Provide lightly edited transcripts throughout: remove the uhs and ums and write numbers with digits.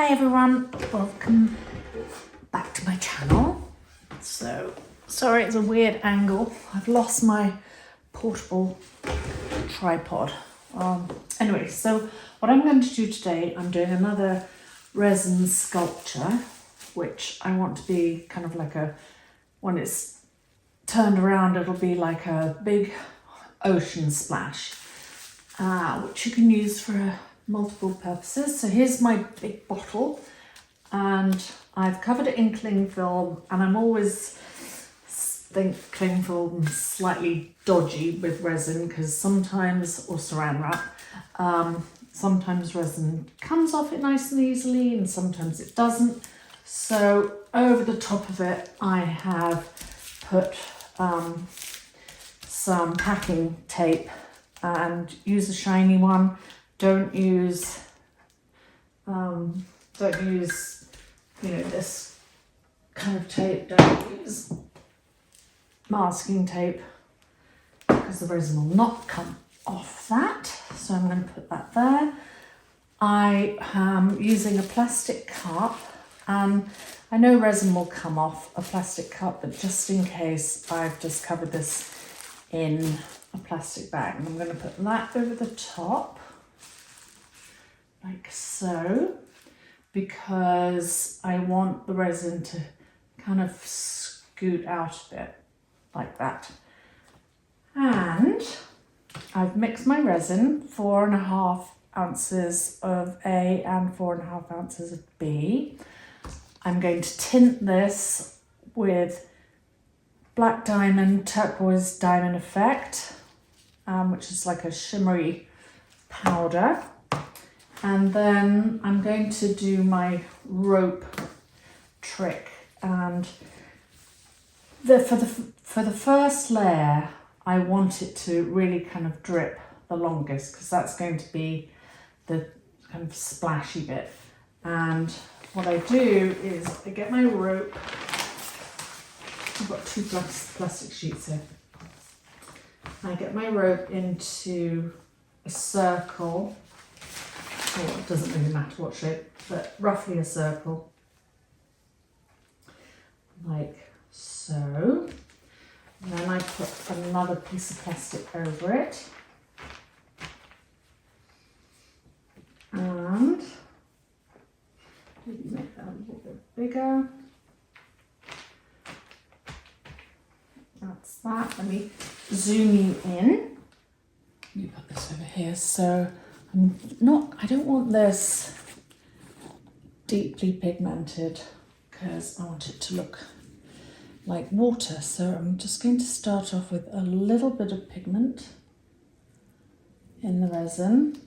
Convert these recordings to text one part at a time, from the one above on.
Hi everyone, welcome back to my channel. So, sorry it's a weird angle. I've lost my portable tripod. Anyway, so what I'm going to do today, I'm doing another resin sculpture, which I want to be kind of like when it's turned around, it'll be like a big ocean splash, which you can use for multiple purposes. So here's my big bottle, and I've covered it in cling film, and I'm always think cling film slightly dodgy with resin because sometimes, or saran wrap, sometimes resin comes off it nice and easily and sometimes it doesn't. So over the top of it I have put some packing tape, and use a shiny one. Don't use this kind of tape. Don't use masking tape because the resin will not come off that. So I'm going to put that there. I am using a plastic cup, and I know resin will come off a plastic cup, but just in case, I've just covered this in a plastic bag, and I'm going to put that over the top like so, because I want the resin to kind of scoot out a bit like that. And I've mixed my resin, 4.5 ounces of A and 4.5 ounces of B. I'm going to tint this with black diamond, turquoise diamond effect, which is like a shimmery powder. And then I'm going to do my rope trick, and for the first layer I want it to really kind of drip the longest, because that's going to be the kind of splashy bit. And what I do is I get my rope. I've got two plastic sheets here. I get my rope into a circle. Oh, it doesn't really matter what shape, but roughly a circle, like so. And then I put another piece of plastic over it, and maybe make that a little bit bigger. That's that. Let me zoom you in. Let me put this over here. So I don't want this deeply pigmented because I want it to look like water. So I'm just going to start off with a little bit of pigment in the resin.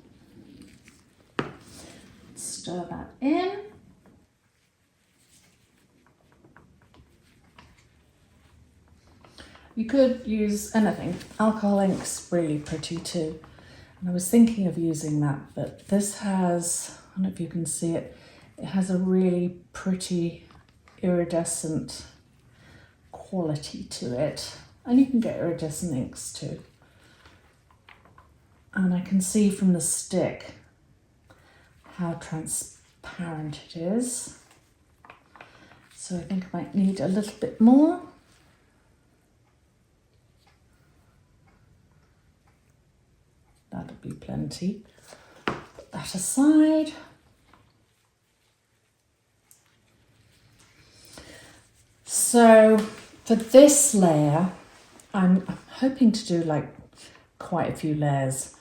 Stir that in. You could use anything. Alcohol ink's really pretty too. And I was thinking of using that, but this has, I don't know if you can see it, it has a really pretty iridescent quality to it. And you can get iridescent inks too. And I can see from the stick how transparent it is. So I think I might need a little bit more. That'll be plenty. Put that aside. So for this layer, I'm hoping to do like quite a few layers.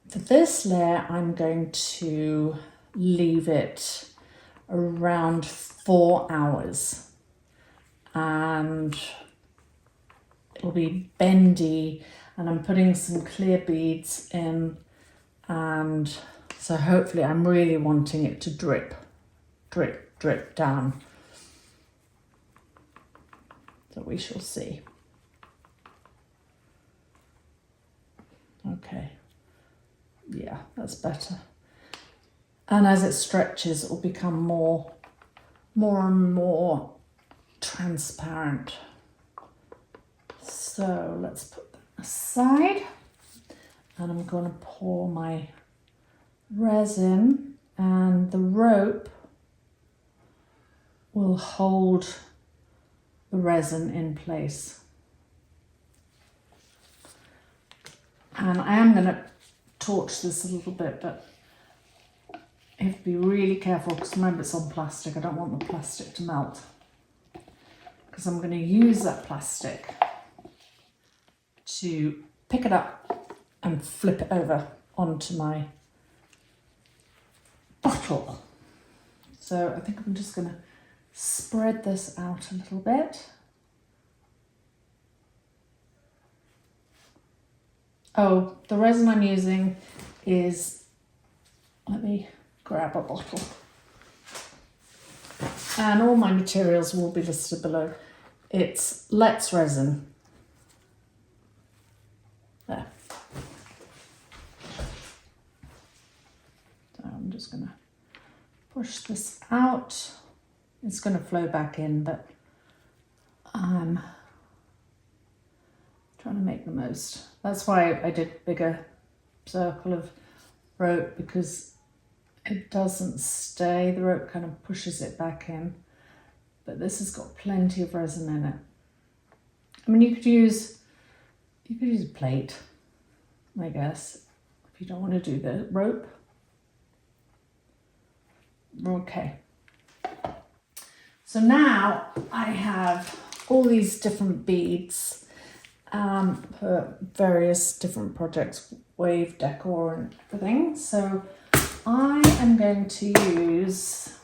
For this layer, I'm going to leave it around 4 hours, and it'll be bendy. And I'm putting some clear beads in, and so hopefully I'm really wanting it to drip, drip, drip down. So we shall see. Okay, yeah, that's better. And as it stretches, it will become more and more transparent. So let's put aside, and I'm going to pour my resin and the rope will hold the resin in place. And I am going to torch this a little bit, but you have to be really careful because remember it's on plastic. I don't want the plastic to melt because I'm going to use that plastic to pick it up and flip it over onto my bottle. So I think I'm just going to spread this out a little bit. Oh, the resin I'm using is, let me grab a bottle. And all my materials will be listed below. It's Let's Resin. There. So I'm just going to push this out. It's going to flow back in, but I'm trying to make the most. That's why I did bigger circle of rope, because it doesn't stay. The rope kind of pushes it back in, but this has got plenty of resin in it. I mean, you could use a plate, I guess, if you don't want to do the rope. Okay. So now I have all these different beads for various different projects, wave decor and everything. So I am going to use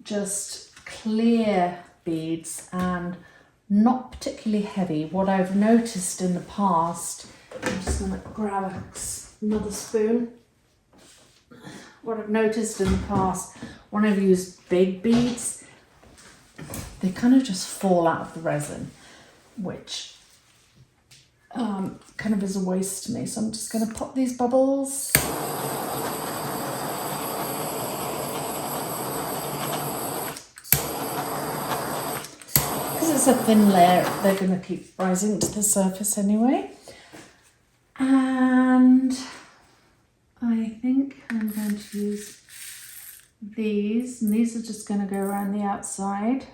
just clear beads and not particularly heavy. What I've noticed in the past, I'm just going to grab another spoon. What I've noticed in the past, when I've used big beads, they kind of just fall out of the resin, which kind of is a waste to me. So I'm just going to pop these bubbles. Because it's a thin layer, they're going to keep rising to the surface anyway. And I think I'm going to use these, and these are just going to go around the outside.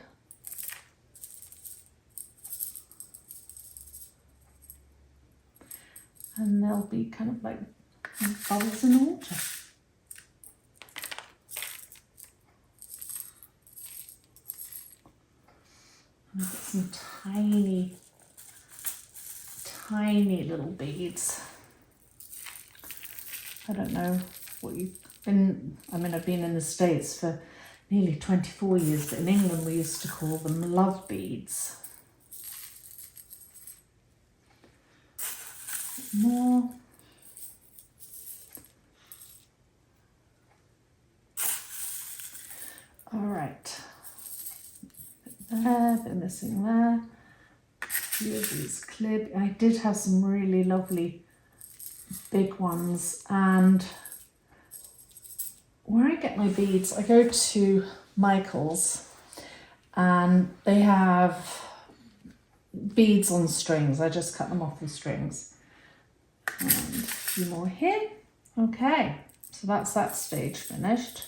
And they'll be kind of like bubbles in the water. And I've got some tiny, tiny little beads. I don't know what you've been, I mean, I've been in the States for nearly 24 years, but in England we used to call them love beads. More. All right. There, bit missing there. A few of these clear. I did have some really lovely big ones, and where I get my beads, I go to Michael's and they have beads on strings. I just cut them off the strings. And a few more here. Okay, so that's that stage finished.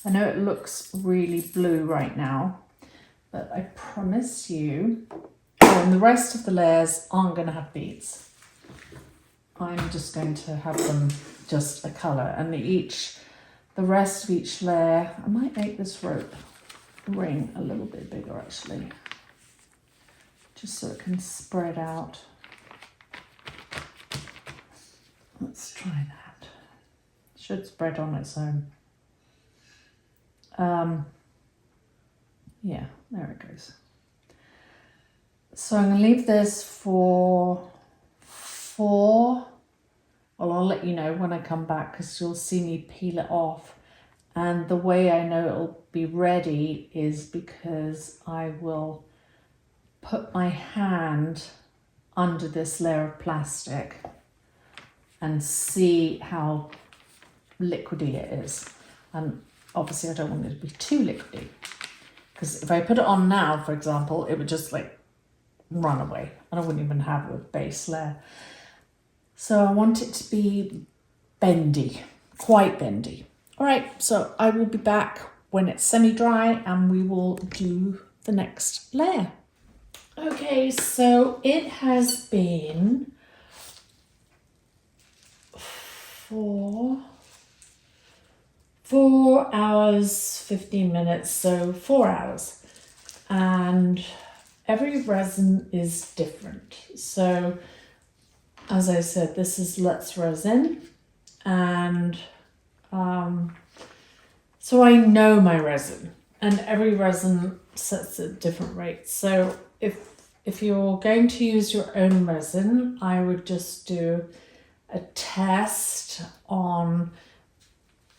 I know it looks really blue right now, but I promise you, and the rest of the layers aren't going to have beads. I'm just going to have them just a colour, and the rest of each layer, I might make this rope ring a little bit bigger actually, just so it can spread out. Let's try that. Should spread on its own. Yeah, there it goes. So I'm going to leave this for 4. Well, I'll let you know when I come back because you'll see me peel it off. And the way I know it'll be ready is because I will put my hand under this layer of plastic and see how liquidy it is. And obviously I don't want it to be too liquidy, because if I put it on now, for example, it would just like run away and I wouldn't even have a base layer. So I want it to be bendy, quite bendy. All right, so I will be back when it's semi-dry, and we will do the next layer. Okay, so it has been 4 hours, 15 minutes, so 4 hours. And every resin is different. So as I said, this is Let's Resin, and so I know my resin, and every resin sets at different rates. So if you're going to use your own resin, I would just do a test on,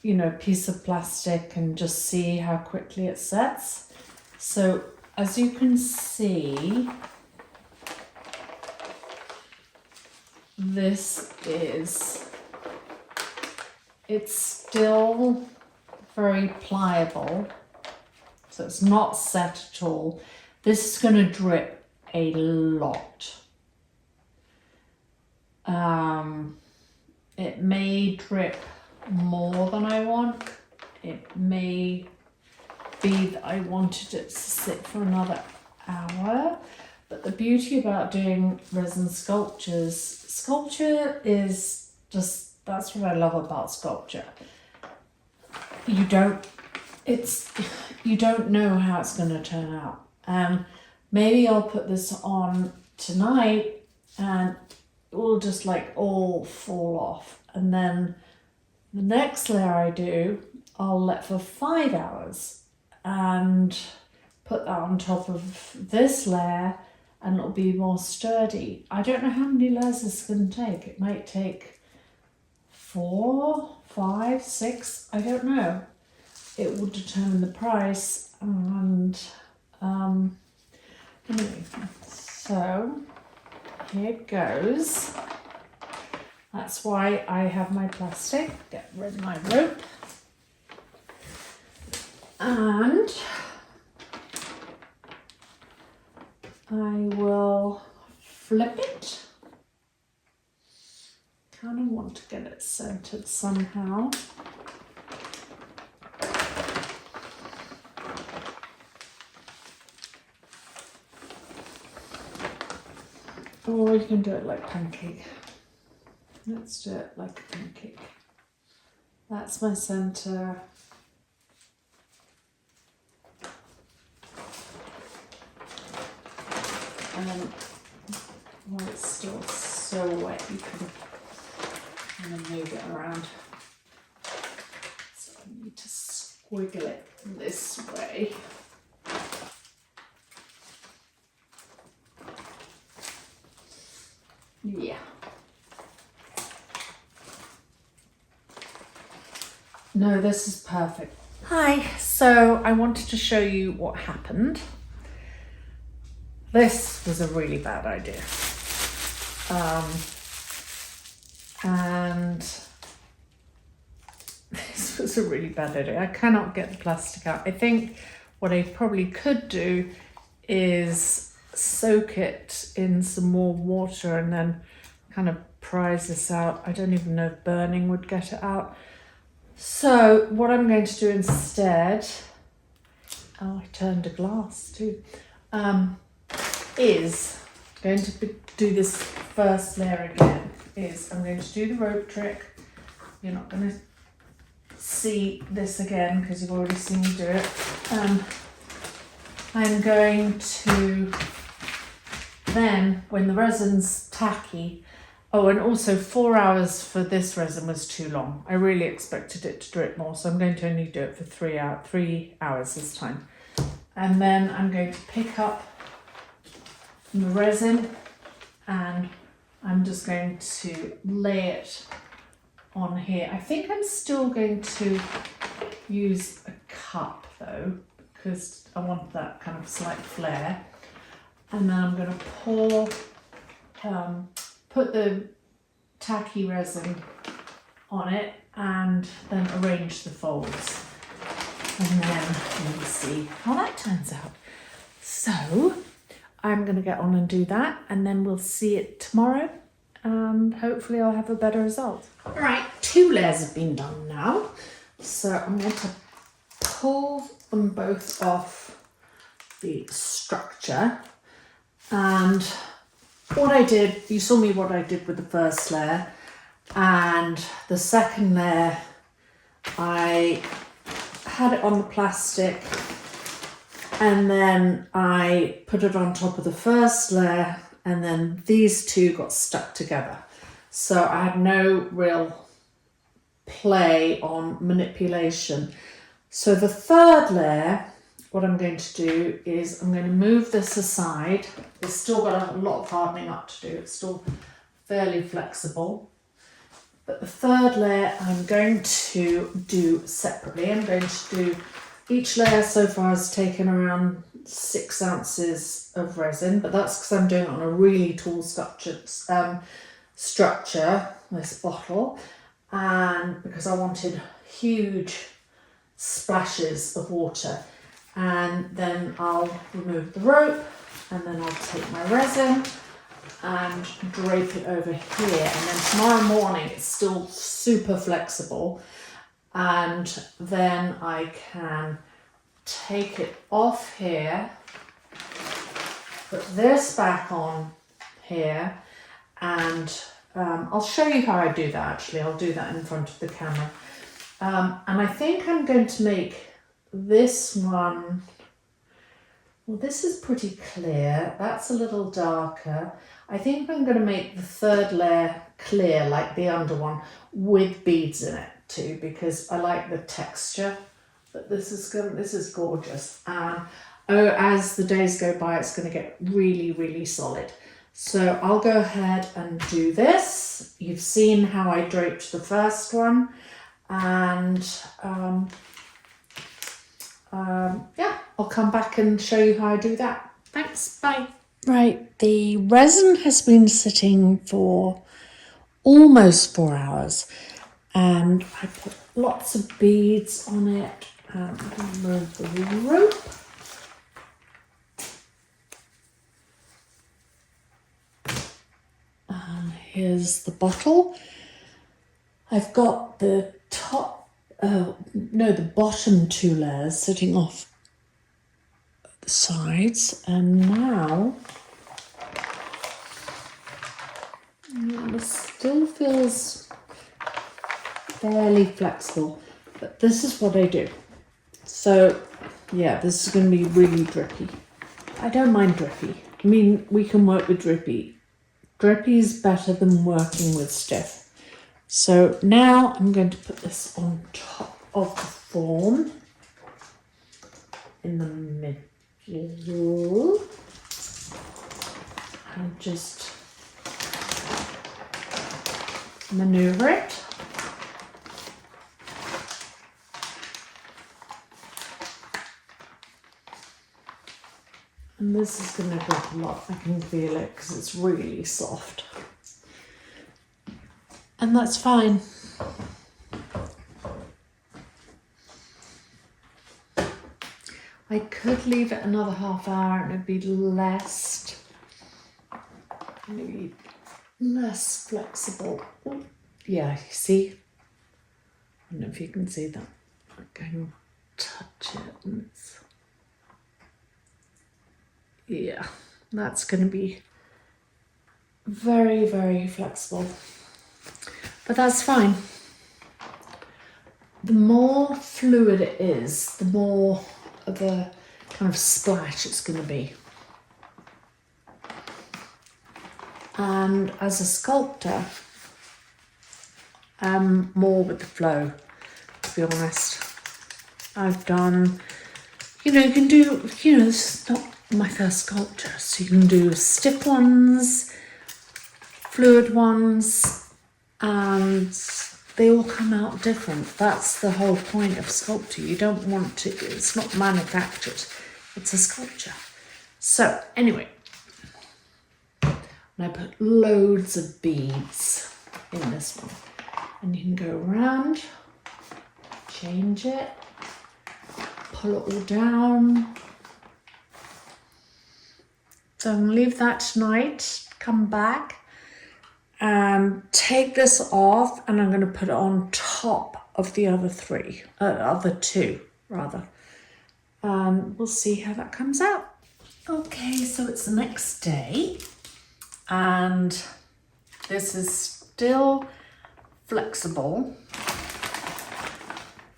you know, a piece of plastic and just see how quickly it sets. So as you can see, it's still very pliable, so it's not set at all. This is going to drip a lot. It may drip more than I want. It may be that I wanted it to sit for another hour. But the beauty about doing resin sculptures, sculpture is just, that's what I love about sculpture. You don't know how it's going to turn out. Maybe I'll put this on tonight and it will just like all fall off. And then the next layer I do, I'll let for 5 hours and put that on top of this layer, and it'll be more sturdy. I don't know how many layers this is going to take. It might take 4, 5, 6, I don't know. It will determine the price. And anyway, so here it goes. That's why I have my plastic. Get rid of my rope. And I will flip it. Kind of want to get it centered somehow. Or you can do it like pancake. Let's do it like a pancake. That's my center. And then while it's still so wet, you can kind of move it around. So I need to squiggle it this way. Yeah. No, this is perfect. Hi, so I wanted to show you what happened. This was a really bad idea. And this was a really bad idea. I cannot get the plastic out. I think what I probably could do is soak it in some more water and then kind of prise this out. I don't even know if burning would get it out. So what I'm going to do instead, oh, I turned a glass too, is going to do this first layer again. I'm going to do the rope trick. You're not going to see this again because you've already seen me do it. I'm going to then, when the resin's tacky, oh, and also 4 hours for this resin was too long. I really expected it to drip more, so I'm going to only do it for 3 hours this time. And then I'm going to pick up the resin and I'm just going to lay it on here. I think I'm still going to use a cup though, because I want that kind of slight flare. And then I'm going to pour, put the tacky resin on it and then arrange the folds. And then we'll see how that turns out. So I'm going to get on and do that, and then we'll see it tomorrow, and hopefully I'll have a better result. All right, 2 layers have been done now. So I'm going to pull them both off the structure, and what I did, you saw me what I did with the first layer, and the second layer I had it on the plastic and then I put it on top of the first layer, and then these two got stuck together. So I had no real play on manipulation. So the third layer, what I'm going to do is I'm going to move this aside. It's still got a lot of hardening up to do. It's still fairly flexible. But the third layer I'm going to do separately. I'm going to do, each layer so far has taken around 6 ounces of resin, but that's because I'm doing it on a really tall structure, this bottle, and because I wanted huge splashes of water. And then I'll remove the rope, and then I'll take my resin and drape it over here, and then tomorrow morning it's still super flexible, and then I can take it off here, put this back on here, and I'll show you how I do that. Actually, I'll do that in front of the camera, and I think I'm going to make this one, well, this is pretty clear, that's a little darker. I think I'm going to make the third layer clear like the under one with beads in it too, because I like the texture that this is gorgeous. And as the days go by, it's going to get really, really solid. So I'll go ahead and do this. You've seen how I draped the first one, and yeah, I'll come back and show you how I do that. Thanks, bye. Right, the resin has been sitting for almost 4 hours, and I put lots of beads on it, and remove the rope. And here's the bottle. I've got the the bottom 2 layers sitting off the sides, and now it still feels fairly flexible, but this is what I do. So yeah, this is going to be really drippy. I don't mind drippy. I mean, we can work with drippy. Drippy is better than working with stiff. So now I'm going to put this on top of the form in the middle, and just maneuver it. And this is going to drop a lot, I can feel it because it's really soft. And that's fine. I could leave it another half hour and it'd be maybe less flexible. Oh, yeah, you see? I don't know if you can see that. I can touch it and it's, yeah, that's going to be very, very flexible. But that's fine. The more fluid it is, the more of a kind of splash it's going to be. And as a sculptor, I'm more with the flow, to be honest. I've done, you can do, this is not my first sculpture, so you can do stiff ones, fluid ones, and they all come out different. That's the whole point of sculpture. You don't want to, it's not manufactured, it's a sculpture. So anyway, and I put loads of beads in this one, and you can go around, change it, pull it all down. So I'm gonna leave that tonight, come back, take this off, and I'm going to put it on top of the other two rather. We'll see how that comes out. Okay, so it's the next day and this is still flexible.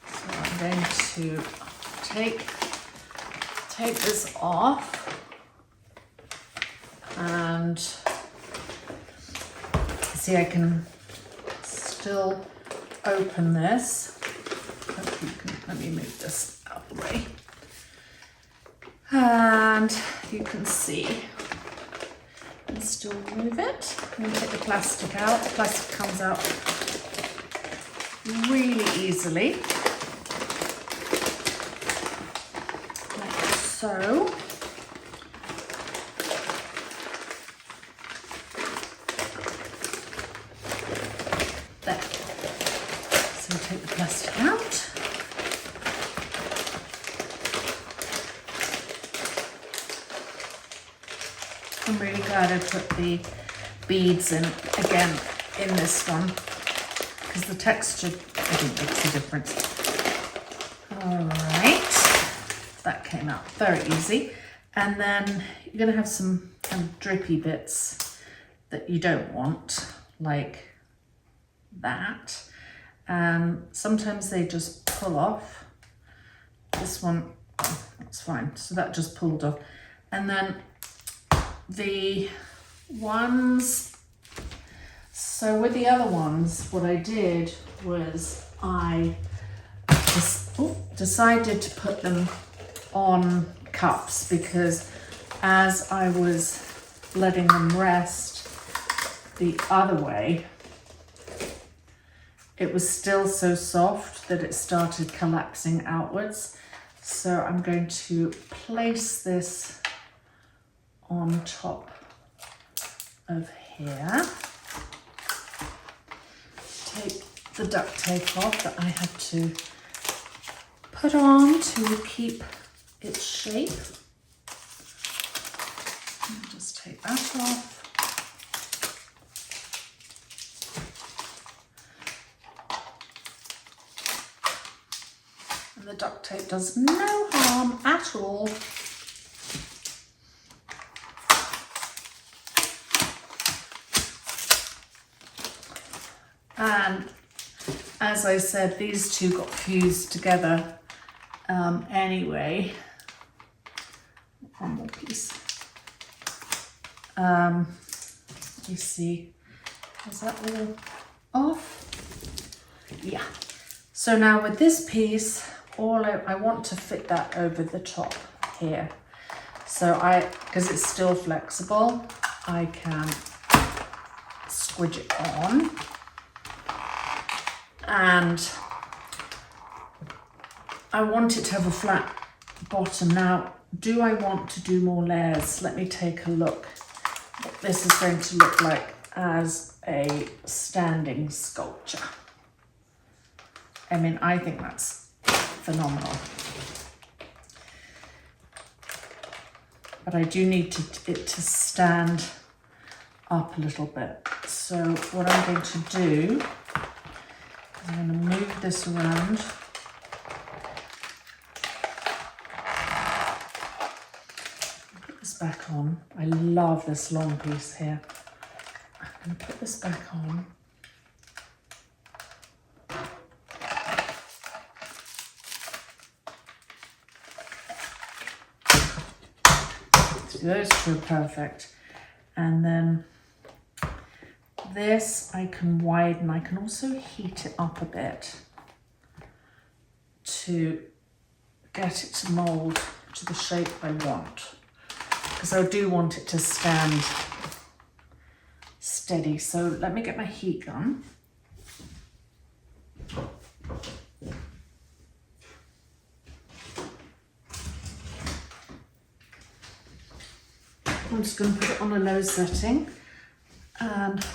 So I'm going to take this off and see, I can still open this. Let me move this out of the way. And you can see, and still move it. I'm going to take the plastic out. The plastic comes out really easily, like so. There. So take the plastic out. I'm really glad I put the beads in again in this one because the texture, I think, makes a difference. All right, that came out very easy. And then you're going to have some kind of drippy bits that you don't want, like that. Sometimes they just pull off. This one, that's fine. So that just pulled off. And then the ones, so with the other ones, what I did was I decided to put them on cups because as I was letting them rest the other way, it was still so soft that it started collapsing outwards. So I'm going to place this on top of here. Take the duct tape off that I had to put on to keep its shape. And just take that off. And the duct tape does no harm at all. And as I said, these two got fused together anyway. One more piece. Let me see, is that all off? Yeah. So now with this piece, I want to fit that over the top here. So because it's still flexible, I can squidge it on. And I want it to have a flat bottom. Now, do I want to do more layers? Let me take a look what this is going to look like as a standing sculpture. I mean, I think that's phenomenal. But I do need it to stand up a little bit. So what I'm going to do, I'm going to move this around. Put this back on. I love this long piece here. I'm going to put this back on. So those two are perfect. And then this I can widen. I can also heat it up a bit to get it to mold to the shape I want, because I do want it to stand steady. So let me get my heat gun. I'm just going to put it on a low setting and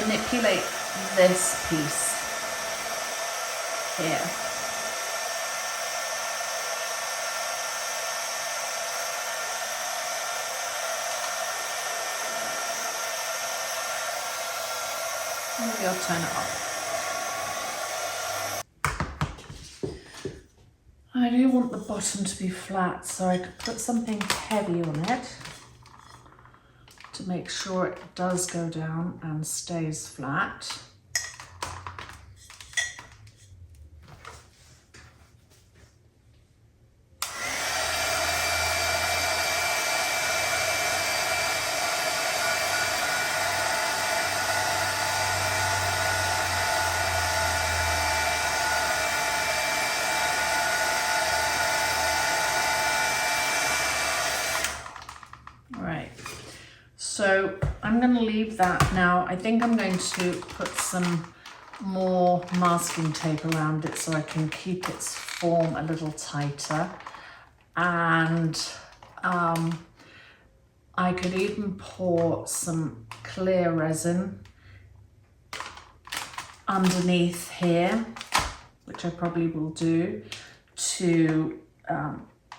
manipulate this piece here. Maybe I'll turn it off. I I do want the bottom to be flat, so I could put something heavy on it to make sure it does go down and stays flat. So I'm going to leave that now. I think I'm going to put some more masking tape around it so I can keep its form a little tighter. And I could even pour some clear resin underneath here, which I probably will do, to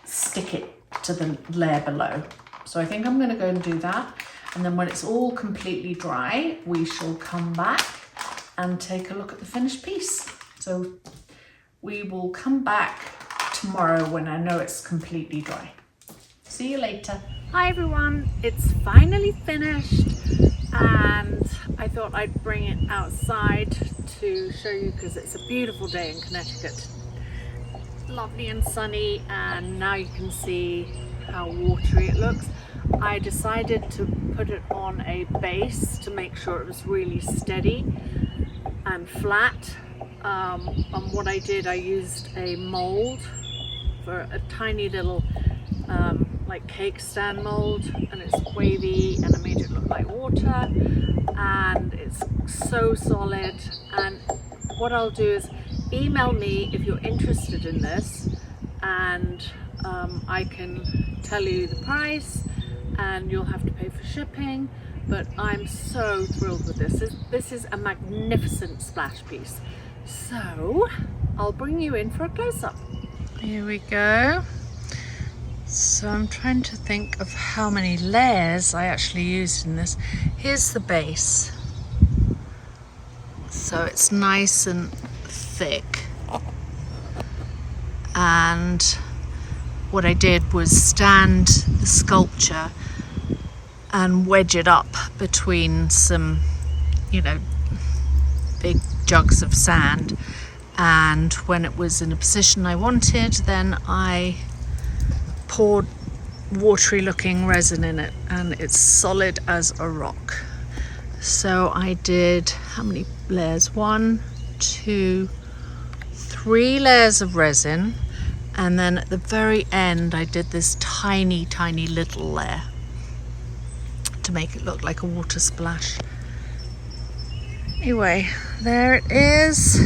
stick it to the layer below. So I think I'm going to go and do that. And then when it's all completely dry, we shall come back and take a look at the finished piece. So we will come back tomorrow when I know it's completely dry. See you later. Hi everyone, it's finally finished and I thought I'd bring it outside to show you because it's a beautiful day in Connecticut. Lovely and sunny, and now you can see how watery it looks. I decided to put it on a base to make sure it was really steady and flat. And what I did, I used a mold for a tiny little like cake stand mold, and it's wavy, and I made it look like water, and it's so solid. And what I'll do is email me if you're interested in this, and I can tell you the price, and you'll have to pay for shipping. But I'm so thrilled with this. This is a magnificent splash piece. So I'll bring you in for a close-up. Here we go. So I'm trying to think of how many layers I actually used in this. Here's the base. So it's nice and thick. And what I did was stand the sculpture and wedge it up between some, you know, big jugs of sand. And when it was in a position I wanted, then I poured watery looking resin in it, and it's solid as a rock. So I did, how many layers? 1, 2, 3 layers of resin, and then at the very end I did this tiny little layer to make it look like a water splash. Anyway, there it is.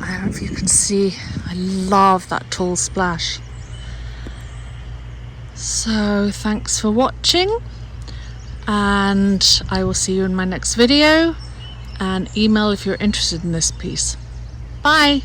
I don't know if you can see, I love that tall splash. So thanks for watching, and I will see you in my next video, and email if you're interested in this piece. Bye.